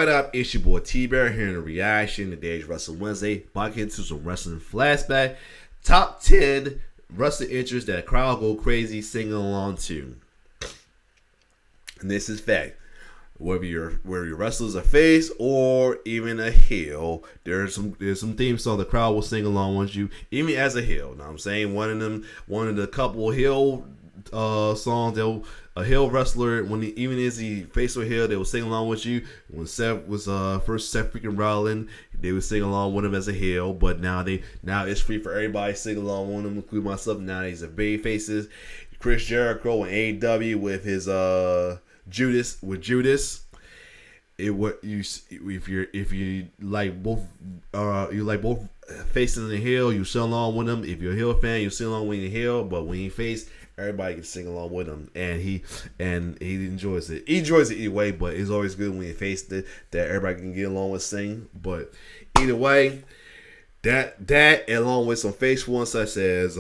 What up? It's your boy T-Bear here in a reaction to today's Wrestle Wednesday. About to get into some wrestling flashback. Top 10 wrestling interests that crowd go crazy singing along to. And this is fact. Whether your wrestlers a face or even a heel, there's some theme songs the crowd will sing along with you, even as a heel. Now I'm saying one of the couple heel songs that a heel wrestler, even as he face or heel, they will sing along with you. When Seth was first Seth freaking Rollins, they would sing along with him as a heel, but now it's free for everybody to sing along with him, including myself. Now he's a baby faces. Chris Jericho and AEW with his Judas. If you like both faces and heel, you sing along with them. If you're a heel fan, you sing along with your heel. But when he face, everybody can sing along with him, and he enjoys it. He enjoys it either way, but it's always good when you face that everybody can get along with sing. But either way, that along with some face ones such as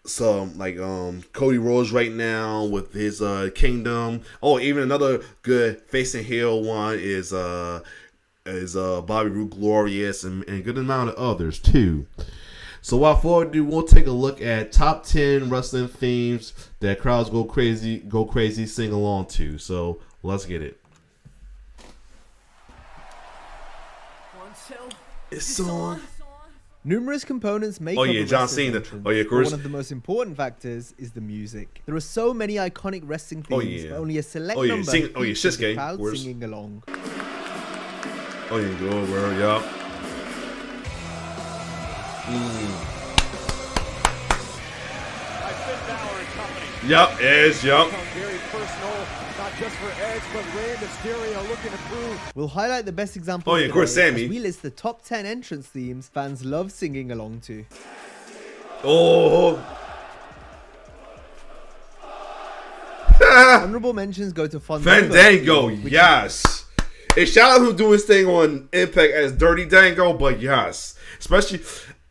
some like Cody Rhodes right now with his Kingdom. Oh, even another good face and heel one is Bobby Roode Glorious and a good amount of others too. So without further ado, we'll take a look at top 10 wrestling themes that crowds go crazy sing along to. So let's get it. It's on. Numerous components make up a John Cena. Entrance, Of course. one of the most important factors is the music. There are so many iconic wrestling themes, but only a select number features the crowd singing along. Oh yeah, go over, yup. Yup, Edge, yup. Very personal, not just for Edge, but Rey Mysterio looking to prove. We'll highlight the best examples. Oh yeah, of course, Sammy. We list the top 10 entrance themes fans love singing along to. Oh. Honorable mentions go to Fandango, yes. And shout out who do his thing on Impact as Dirty Dango, but yes, especially.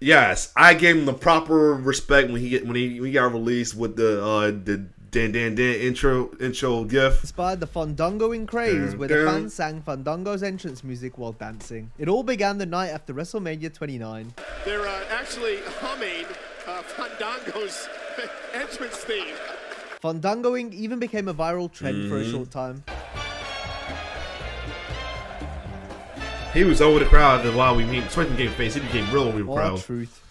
Yes, I gave him the proper respect when he got released with the Dan intro gift. Inspired the Fandangoing craze, where the fans sang Fandango's entrance music while dancing. It all began the night after WrestleMania 29. They're actually humming Fandango's entrance theme. Fandangoing even became a viral trend for a short time. He was over the crowd while we meet. Switching game face, he became real over the crowd.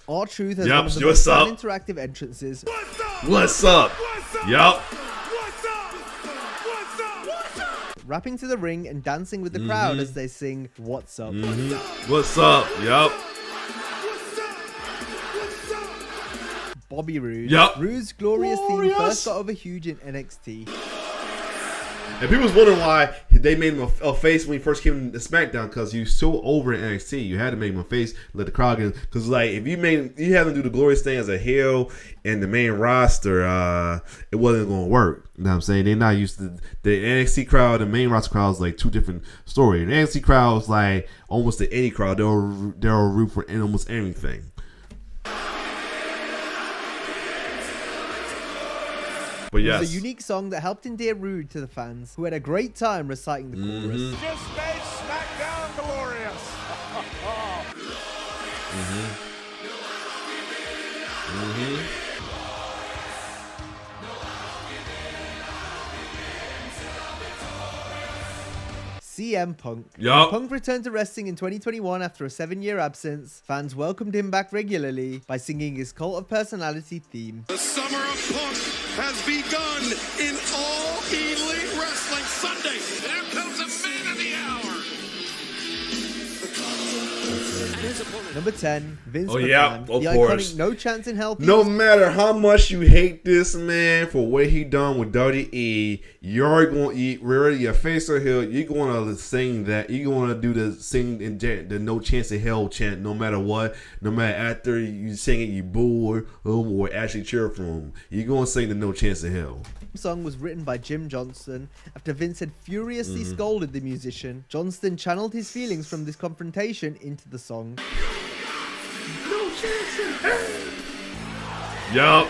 R-Truth has one of the most fun interactive entrances. What's up? Yup. Rapping to the ring and dancing with the crowd as they sing "What's Up." What's up? Yup. Bobby Roode. Yup. Roode's glorious theme first got over huge in NXT. And people was wondering why they made him a face when he first came to SmackDown, because he was so over in NXT. You had to make him a face, let the crowd get. Because like if you had him do the glorious thing as a heel in the main roster, it wasn't going to work. You know what I'm saying? They're not used to the NXT crowd. The main roster crowd is like two different stories. The NXT crowd is like almost the any crowd. They'll root for almost everything. But yes. It was a unique song that helped endear Roode to the fans, who had a great time reciting the chorus. Just made SmackDown glorious. CM Punk. Yup. Punk returned to wrestling in 2021 after a 7-year absence. Fans welcomed him back regularly by singing his Cult of Personality theme. The summer of Punk has begun in All Elite Wrestling Sunday. There comes a man of the hour. Number 10, Vince McMahon. Yeah, Of the course. iconic No Chance in Hell. No matter how much you hate this man for what he done with Dirty E, you're going to eat really a face or heel. You're going to sing that. You're going to do the No Chance in Hell chant no matter what. No matter after you sing it, you boo or actually cheer for him. You're going to sing the No Chance in Hell. The song was written by Jim Johnston after Vince had furiously scolded the musician. Johnston channeled his feelings from this confrontation into the song. No chance in hell. Yup.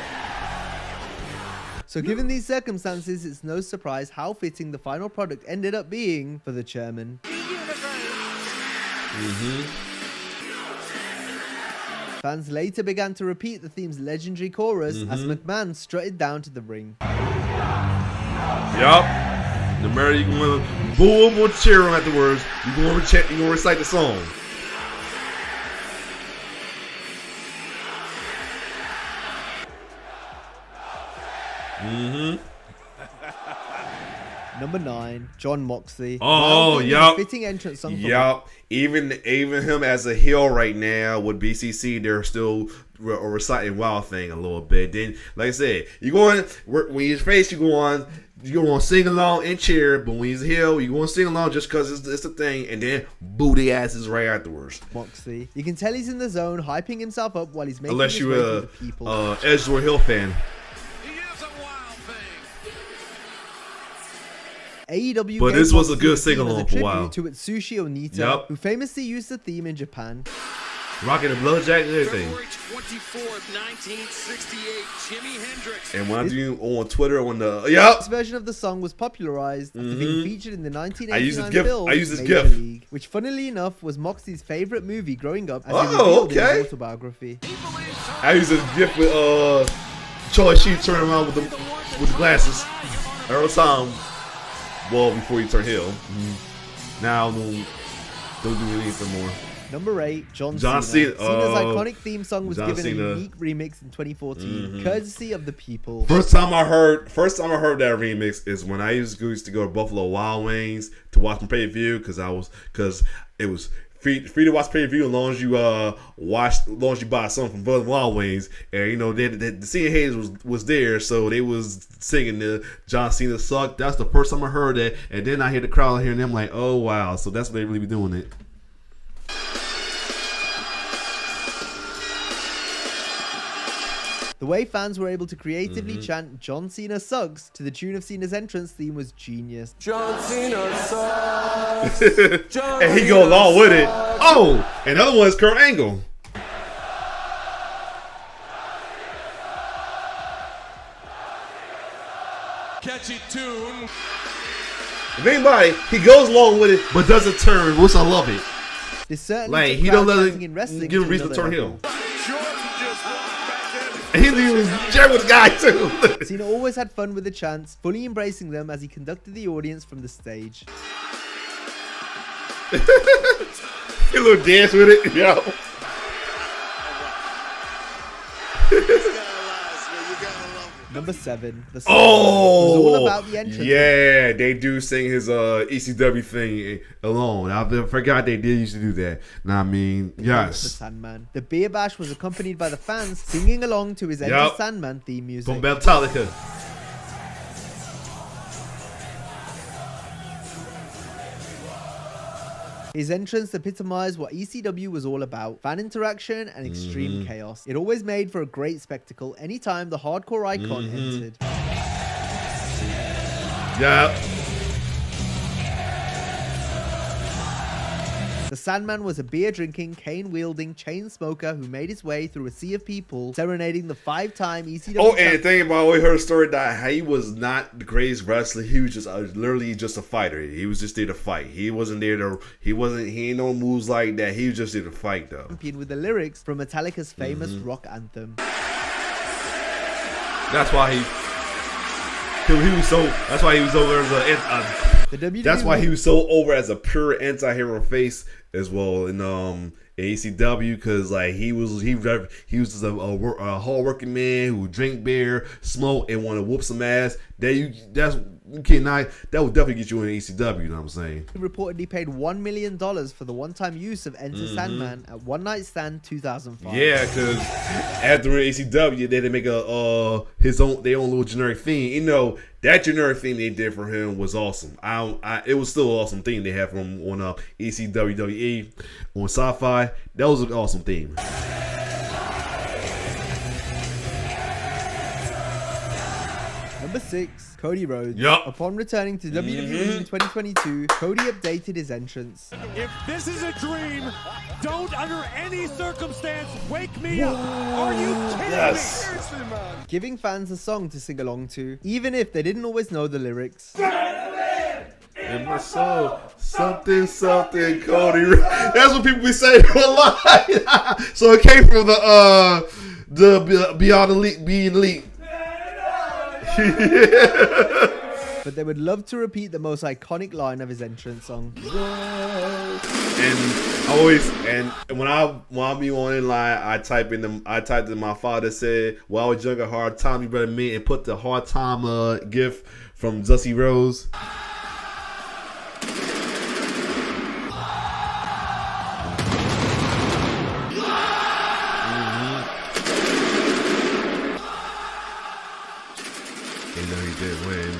So given these circumstances, it's no surprise how fitting the final product ended up being for the chairman. You Fans later began to repeat the theme's legendary chorus as McMahon strutted down to the ring. Yup. No matter you gonna boo him or cheer him afterwards, you gonna recite the song. Number 9, Jon Moxley. Oh, yup. Fitting entrance song. Yup. Even him as a heel right now with BCC, they're still reciting Wild Thing a little bit. Then, like I said, when you face, you're going to sing along and cheer, but when he's a heel, you're going to sing along just because it's a thing, and then boo the asses right afterwards. Moxley. You can tell he's in the zone, hyping himself up while he's making Unless his way through the people. Edgelord Hill fan. AEW But gave this was a Moxley good the theme sing-along as for a tribute while. to Atsushi Onita, Yup. who famously used the theme in Japan. Rocking the blood jacket and everything. February 24th, 1968, Jimi Hendrix. And when I do on Twitter on the yup. This version of the song was popularized after being featured in the 1989 GIF. film I used this Major GIF. League, which funnily enough was Moxley's favorite movie growing up as he Oh, revealed in okay. his autobiography. I used a gift with Charlie Sheen turning around with the glasses. Every time. Well, before you turn heel. Now don't do anything more. Number 8, John John Cena. Cena. Cena's iconic theme song was John given Cena. a unique remix in 2014, courtesy of the people. First time I heard that remix is when I used to go to Buffalo Wild Wings to watch my pay-per-view because it was free to watch pay-per-view as long as you buy something from Buffalo Wild Wings, and the Cena Hayes was there, so they was singing the John Cena sucked. That's the first time I heard that, and then I hear the crowd here and I'm like, oh wow, so that's what they really be doing it. The way fans were able to creatively chant John Cena sucks to the tune of Cena's entrance theme was genius. John Cena sucks. And he goes along with it. Oh, another one is Kurt Angle. Catchy tune. If anybody, he goes along with it, but doesn't turn, which I love it. This certainly Like, took he don't crowd let chanting it in wrestling give him to reason to another turn level. heel. Jordan just walked back in. And he was jamming with the guy too. Cena always had fun with the chants, fully embracing them as he conducted the audience from the stage. He a little dance with it, yo. Number 7, the song was all about the entrance. Yeah, they do sing his ECW thing alone. I forgot they did used to do that. Now I mean, The yes. Sandman. The beer bash was accompanied by the fans singing along to his Enter Yup. Sandman theme music. From Metallica. His entrance epitomized what ECW was all about: fan interaction and extreme chaos. It always made for a great spectacle anytime the hardcore icon entered. Yeah. The Sandman was a beer-drinking, cane-wielding chain smoker who made his way through a sea of people, serenading the 5-time ECW Oh, and the thing about I always heard a story that he was not the greatest wrestler. He was just literally just a fighter. He was just there to fight. He wasn't there to. He ain't no moves like that. He was just there to fight though. champion with the lyrics from Metallica's famous rock anthem. That's why he was so. That's why he was over as The WWE That's why he was so over as a pure anti-hero face as well in ACW, because like he was just a hard-working man who would drink beer, smoke, and want to whoop some ass. That would definitely get you in ACW. You know what I'm saying? He reportedly paid $1 million for the one-time use of Enter Sandman at One Night Stand 2005. Yeah, because after ACW, they had to make their own little generic theme. You know, that generic theme they did for him was awesome. It was still an awesome theme they had from on ECWWE on Sci-Fi. That was an awesome theme. Number 6, Cody Rhodes. Yup. Upon returning to WWE in 2022, Cody updated his entrance. If this is a dream, don't under any circumstance wake me up. Are you kidding Yes. me? Seriously, man. Giving fans a song to sing along to, even if they didn't always know the lyrics. Yeah. in my soul. Something, something, Cody. That's what people be saying online. So it came from the Beyond Elite, being elite. But they would love to repeat the most iconic line of his entrance song. And always, and when I be on in line, I typed in my father said, "Well, I was younger, hard time, you better me," and put the hard time gif from Dusty Rose. He did win.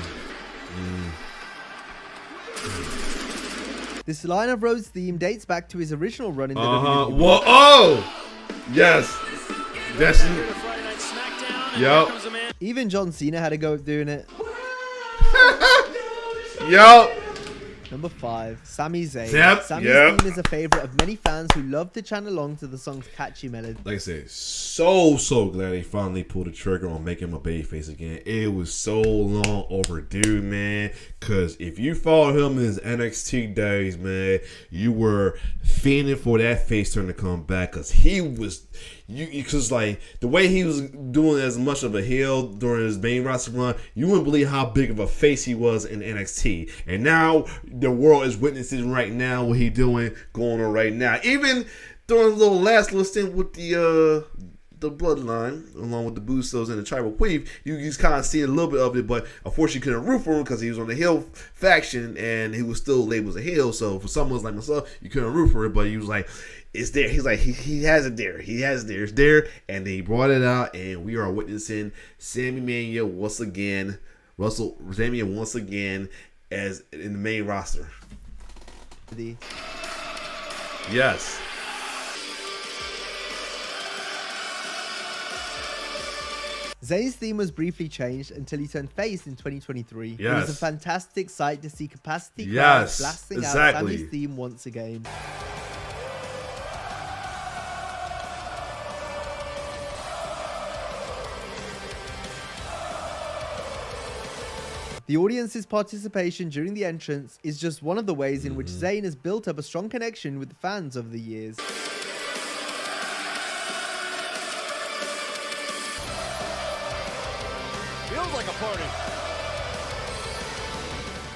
This line of Rose's theme dates back to his original run in the WWE. Whoa! Oh, yes. That's. Yup. Even John Cena had a go at doing it. Yup. Number 5, Sami Zayn. Yep, Sami's yep. theme is a favorite of many fans who love to chant along to the song's catchy melody. Like I said, so glad they finally pulled the trigger on making him a babyface again. It was so long overdue, man. Because if you followed him in his NXT days, man, you were fiending for that face turn to come back. Because he was, because like the way he was doing as much of a heel during his main roster run, you wouldn't believe how big of a face he was in NXT. And now the world is witnessing right now what he's doing going on right now. Even during a last little stint with the bloodline, along with the Bustos and the Tribal Queen, you just kind of see a little bit of it, but unfortunately you couldn't root for him because he was on the heel faction and he was still labeled as a heel. So for someone like myself, you couldn't root for it, but he was like, it's there. He's like, he has it there. He has it there. It's there. And then he brought it out, and we are witnessing Sami Mania once again, WrestleMania once again as in the main roster. Yes. Zayn's theme was briefly changed until he turned face in 2023. Yes. It was a fantastic sight to see capacity crowds Yes, blasting exactly. out Sami's theme once again. The audience's participation during the entrance is just one of the ways in which Zayn has built up a strong connection with the fans over the years. Feels like a party.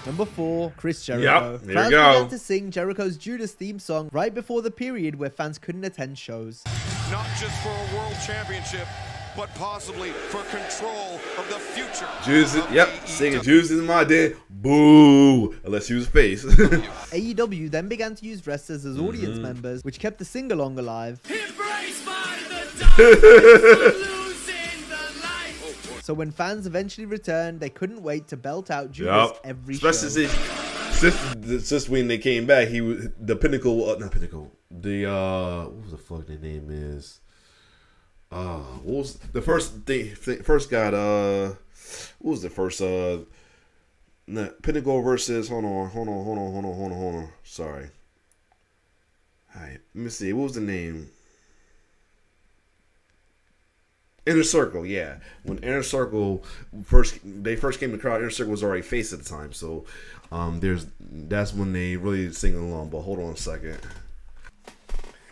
Number 4, Chris Jericho. Yep, there Fans you go. began to sing Jericho's Judas theme song right before the period where fans couldn't attend shows. Not just for a world championship, but possibly for control of the future. Juice, of yep, AEW. singing Juice is my day. Boo! Unless you was face. AEW then began to use wrestlers as audience members, which kept the sing-along alive. Embraced by the darkness, losing the light. So when fans eventually returned, they couldn't wait to belt out Judas Yep. every Especially show. since when they came back, he was the pinnacle. Not pinnacle. The what was the fuck their name is? What was the first thing? First got what was the first Pinnacle versus? Hold on. Sorry. All right, let me see. What was the name? Inner Circle, yeah. When Inner Circle first came to the crowd, Inner Circle was already face at the time. So that's when they really sing along. But hold on a second.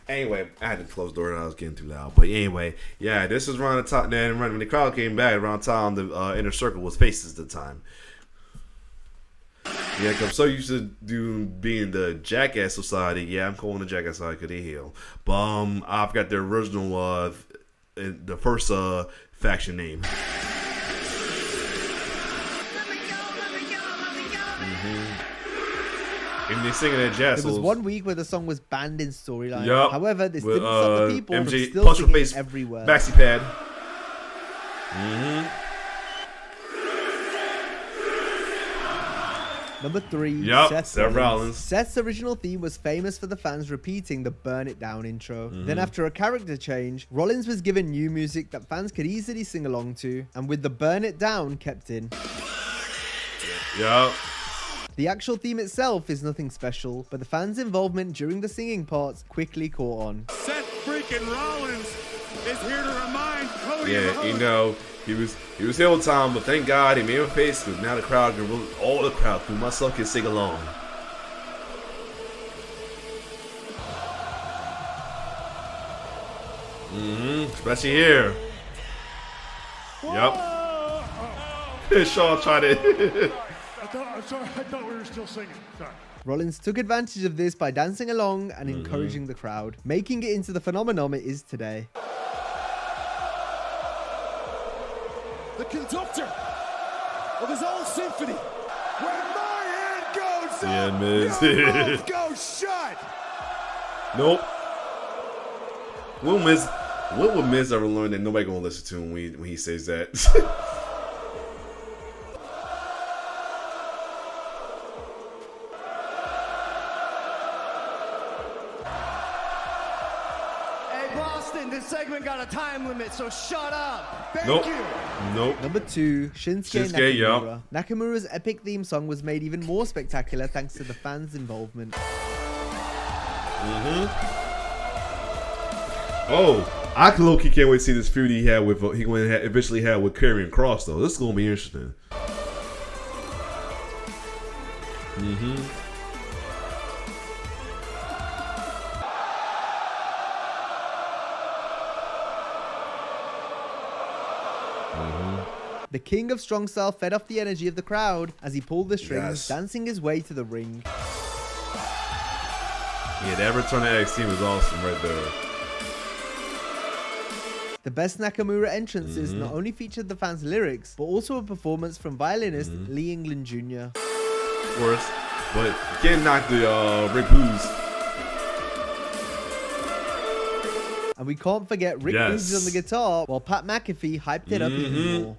Anyway, I had to close the door and I was getting too loud. But anyway, yeah, this is around the time. Then when the crowd came back, around time the Inner Circle was faces at the time. Yeah, cause I'm so used to being the Jackass Society. Yeah, I'm calling the Jackass Society because they heal. But I've got the original, the first faction name. And they singing that jazz. There was one week where the song was banned in storyline. Yup. However, this With, didn't stop the people MJ from still punch your singing face everywhere. maxi pad. Number 3, Yup, Seth Rollins. Rollins. Seth's original theme was famous for the fans repeating the Burn It Down intro. Then after a character change, Rollins was given new music that fans could easily sing along to, and with the Burn It Down kept in. Yup. The actual theme itself is nothing special, but the fans' involvement during the singing parts quickly caught on. Seth freaking Rollins is here to remind Cody Yeah, Rhodes. you know, he was heel time, but thank God he made a face because now the crowd can really, all the crowd, through myself, can sing along. Especially here. Yep. Shaw tried it. I thought we were still singing. Sorry. Rollins took advantage of this by dancing along and encouraging the crowd, making it into the phenomenon it is today. The conductor of his own symphony. When my hand goes Yeah, up, Miz. your mouth goes shut. Nope. When will Miz ever learn that nobody gonna listen to him when he says that? Hey, Boston, this segment got a time limit, so shut up. Thank Nope. you. Nope. Number 2, Shinsuke Shinsuke, Nakamura. Nakamura's epic theme song was made even more spectacular thanks to the fans' involvement. Oh, I low-key can't wait to see this feud he eventually had with Karrion Kross though. This is gonna be interesting. The King of Strong Style fed off the energy of the crowd as he pulled the strings, Yes. dancing his way to the ring. Yeah, that return to NXT was awesome right there. The best Nakamura entrances not only featured the fans' lyrics, but also a performance from violinist Lee England Jr. Of course, but you can't knock the Rick Boogs. And we can't forget Rick Yes. Boogs on the guitar, while Pat McAfee hyped it up even more.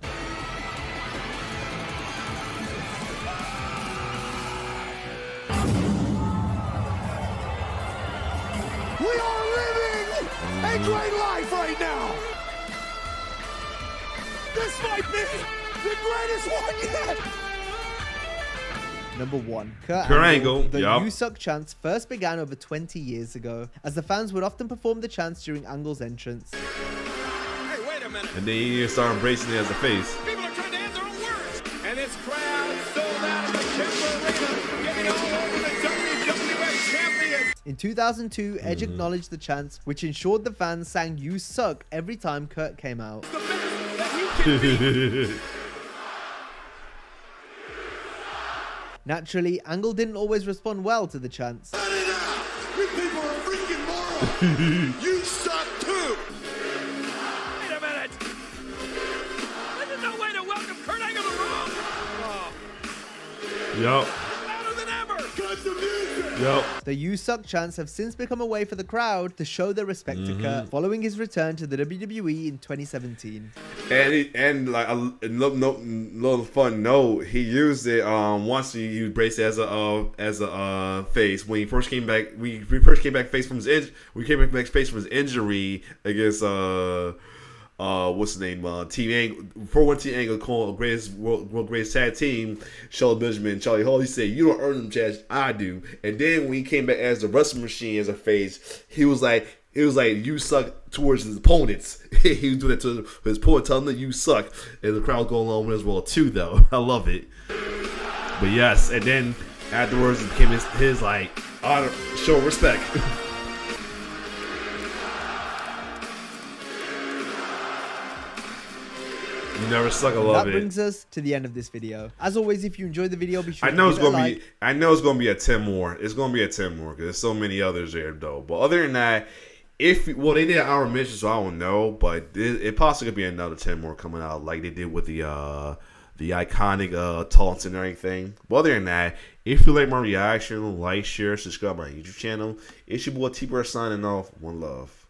We are living a great life right now. This might be the greatest one yet. Number 1, Kurt Angle, The yup. You Suck chants first began over 20 years ago, as the fans would often perform the chants during Angle's entrance. Hey, wait a minute. And then you start embracing it as a face. People are trying to have their own words. And this crowd sold out of the Timber Arena, getting all over the WWE champion. In 2002, Edge acknowledged the chants, which ensured the fans sang You Suck every time Kurt came out. The best that you can be. Naturally, Angle didn't always respond well to the chants. Cut it out. You people are freaking morons. You suck too. Wait a minute. This is no way to welcome Kurt Angle to Raw. Oh, Yup. louder than ever. Cut the music. Yup. The You Suck chants have since become a way for the crowd to show their respect to Kurt, following his return to the WWE in 2017. And like a little fun note, he used it once he embraced it as a face when he first came back. We first came back face from his injury against what's his name, Team Angle, 4-1 Team Angle, called world greatest tag team, Shelly Benjamin and Charlie Hall. He said, "You don't earn them, Chad, I do." And then when he came back as the Wrestling Machine as a face, he was like, you suck towards his opponents. He was doing that to his opponent, telling them you suck, and the crowd going along with it as well too. Though I love it. But yes, and then afterwards it became his like honor, show respect. You never suck. I love That it. brings us to the end of this video. As always, if you enjoyed the video, be sure I know to it's give it a gonna like. be. I know it's gonna be a 10 more. It's gonna be a 10 more because there's so many others there though. But other than that, they did an hour mission, so I don't know. But it possibly could be another 10 more coming out, like they did with the iconic taunts and everything. But other than that, if you like my reaction, like, share, subscribe to my YouTube channel. It's your boy T-Bird signing off. One love.